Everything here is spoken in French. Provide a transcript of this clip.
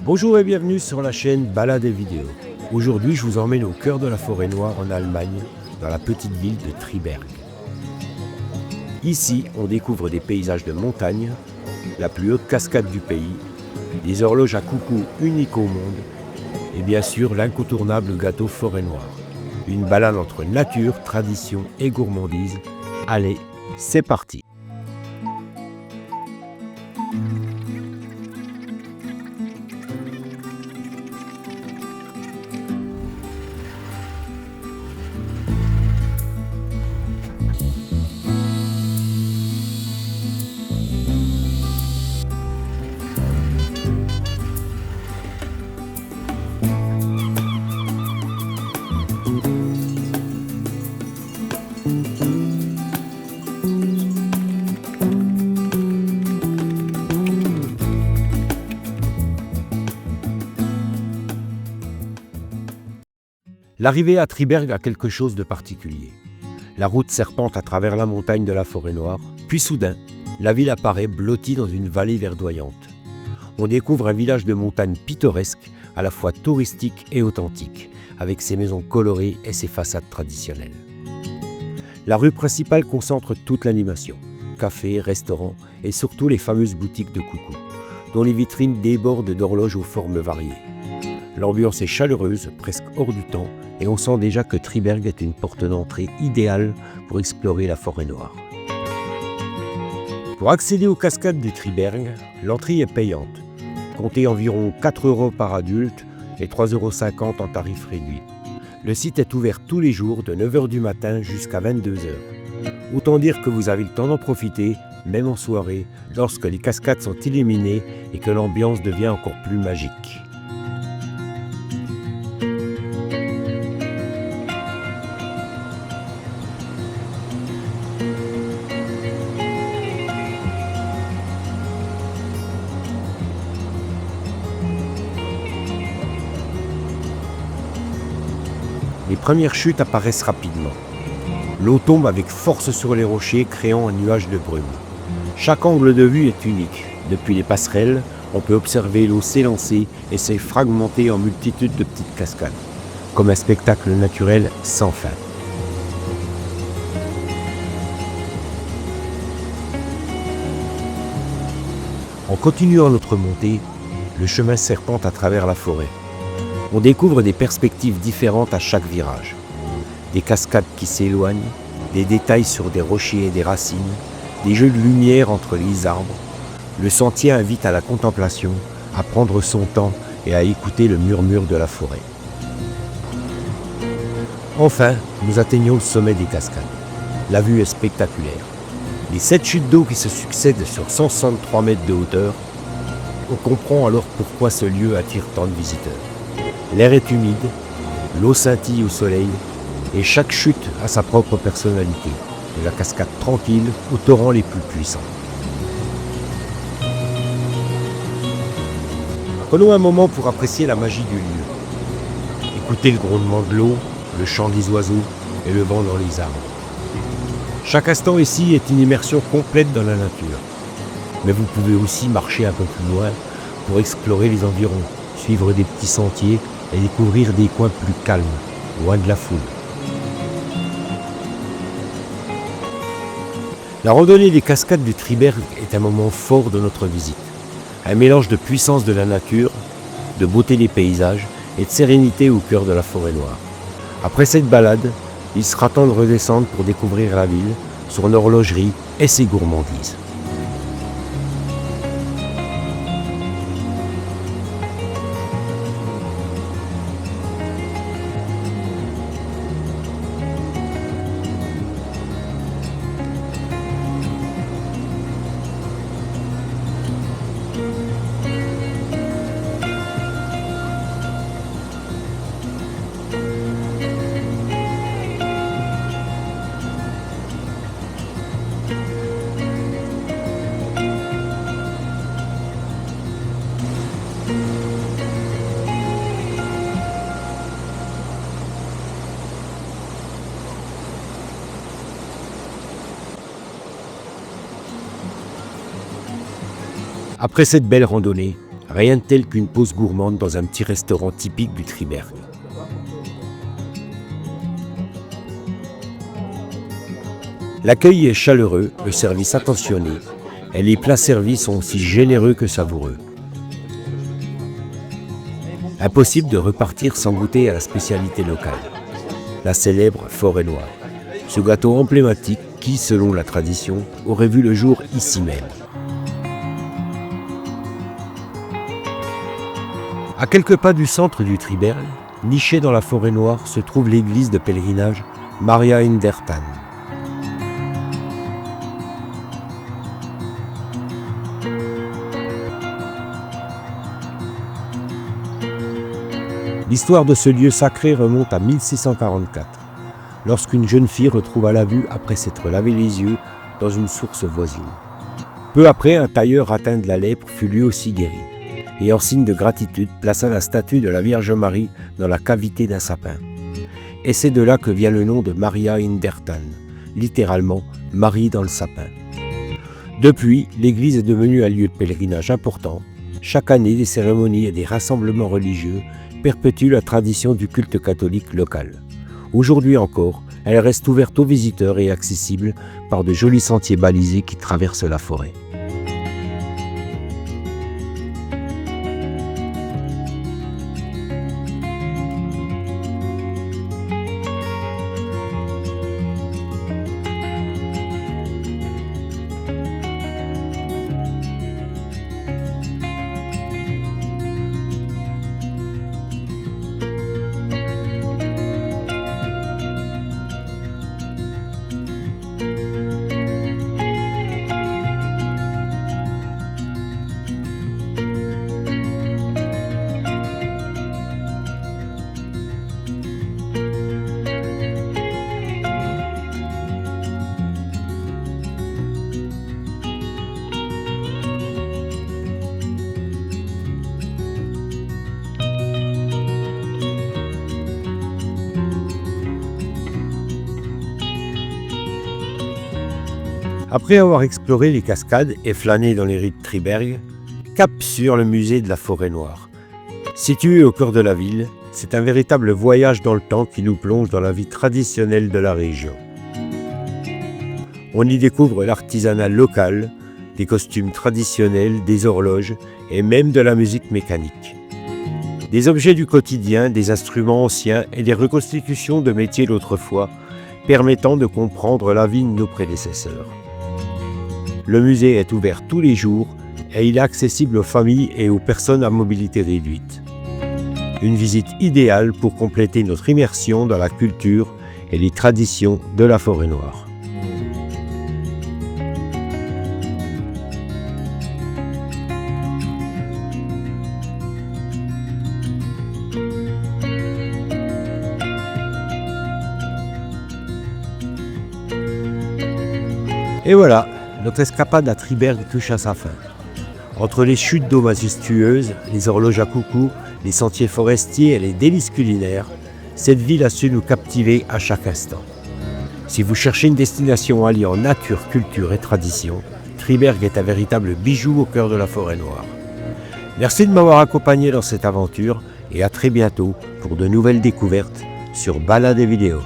Bonjour et bienvenue sur la chaîne Balades et Vidéos. Aujourd'hui, je vous emmène au cœur de la forêt noire en Allemagne, dans la petite ville de Triberg. Ici, on découvre des paysages de montagne, la plus haute cascade du pays, des horloges à coucou uniques au monde et bien sûr l'incontournable gâteau forêt noire. Une balade entre nature, tradition et gourmandise. Allez, c'est parti! L'arrivée à Triberg a quelque chose de particulier. La route serpente à travers la montagne de la forêt noire, puis soudain, la ville apparaît blottie dans une vallée verdoyante. On découvre un village de montagne pittoresque, à la fois touristique et authentique, avec ses maisons colorées et ses façades traditionnelles. La rue principale concentre toute l'animation, cafés, restaurants et surtout les fameuses boutiques de coucou, dont les vitrines débordent d'horloges aux formes variées. L'ambiance est chaleureuse, presque hors du temps, et on sent déjà que Triberg est une porte d'entrée idéale pour explorer la forêt noire. Pour accéder aux cascades de Triberg, l'entrée est payante. Comptez environ 4 € par adulte et 3,50 € en tarif réduit. Le site est ouvert tous les jours de 9 h du matin jusqu'à 22 h. Autant dire que vous avez le temps d'en profiter, même en soirée, lorsque les cascades sont illuminées et que l'ambiance devient encore plus magique. Les premières chutes apparaissent rapidement. L'eau tombe avec force sur les rochers, créant un nuage de brume. Chaque angle de vue est unique. Depuis les passerelles, on peut observer l'eau s'élancer et se fragmenter en multitude de petites cascades, comme un spectacle naturel sans fin. En continuant notre montée, le chemin serpente à travers la forêt. On découvre des perspectives différentes à chaque virage. Des cascades qui s'éloignent, des détails sur des rochers et des racines, des jeux de lumière entre les arbres. Le sentier invite à la contemplation, à prendre son temps et à écouter le murmure de la forêt. Enfin, nous atteignons le sommet des cascades. La vue est spectaculaire. Les 7 chutes d'eau qui se succèdent sur 163 mètres de hauteur. On comprend alors pourquoi ce lieu attire tant de visiteurs. L'air est humide, l'eau scintille au soleil et chaque chute a sa propre personnalité, de la cascade tranquille aux torrents les plus puissants. Prenons un moment pour apprécier la magie du lieu. Écoutez le grondement de l'eau, le chant des oiseaux et le vent dans les arbres. Chaque instant ici est une immersion complète dans la nature. Mais vous pouvez aussi marcher un peu plus loin pour explorer les environs, suivre des petits sentiers et découvrir des coins plus calmes, loin de la foule. La randonnée des cascades du Triberg est un moment fort de notre visite. Un mélange de puissance de la nature, de beauté des paysages et de sérénité au cœur de la forêt noire. Après cette balade, il sera temps de redescendre pour découvrir la ville, son horlogerie et ses gourmandises. Après cette belle randonnée, Rien de tel qu'une pause gourmande dans un petit restaurant typique du Triberg. L'accueil est chaleureux, le service attentionné, et les plats servis sont aussi généreux que savoureux. Impossible de repartir sans goûter à la spécialité locale, la célèbre forêt noire. Ce gâteau emblématique qui, selon la tradition, aurait vu le jour ici même. À quelques pas du centre du Triberg, nichée dans la forêt noire, se trouve l'église de pèlerinage Maria Hindertan. L'histoire de ce lieu sacré remonte à 1644, lorsqu'une jeune fille retrouva la vue après s'être lavé les yeux dans une source voisine. Peu après, un tailleur atteint de la lèpre fut lui aussi guéri, et en signe de gratitude plaça la statue de la Vierge Marie dans la cavité d'un sapin. Et c'est de là que vient le nom de Maria Hindertan, littéralement Marie dans le sapin. Depuis, l'église est devenue un lieu de pèlerinage important. Chaque année, des cérémonies et des rassemblements religieux perpétue la tradition du culte catholique local. Aujourd'hui encore, elle reste ouverte aux visiteurs et accessible par de jolis sentiers balisés qui traversent la forêt. Après avoir exploré les cascades et flâné dans les rues de Triberg, cap sur le musée de la forêt noire. Situé au cœur de la ville, c'est un véritable voyage dans le temps qui nous plonge dans la vie traditionnelle de la région. On y découvre l'artisanat local, des costumes traditionnels, des horloges et même de la musique mécanique. Des objets du quotidien, des instruments anciens et des reconstitutions de métiers d'autrefois permettant de comprendre la vie de nos prédécesseurs. Le musée est ouvert tous les jours et il est accessible aux familles et aux personnes à mobilité réduite. Une visite idéale pour compléter notre immersion dans la culture et les traditions de la forêt noire. Et voilà, notre escapade à Triberg touche à sa fin. Entre les chutes d'eau majestueuses, les horloges à coucou, les sentiers forestiers et les délices culinaires, cette ville a su nous captiver à chaque instant. Si vous cherchez une destination alliant nature, culture et tradition, Triberg est un véritable bijou au cœur de la forêt noire. Merci de m'avoir accompagné dans cette aventure et à très bientôt pour de nouvelles découvertes sur Balades et Vidéos.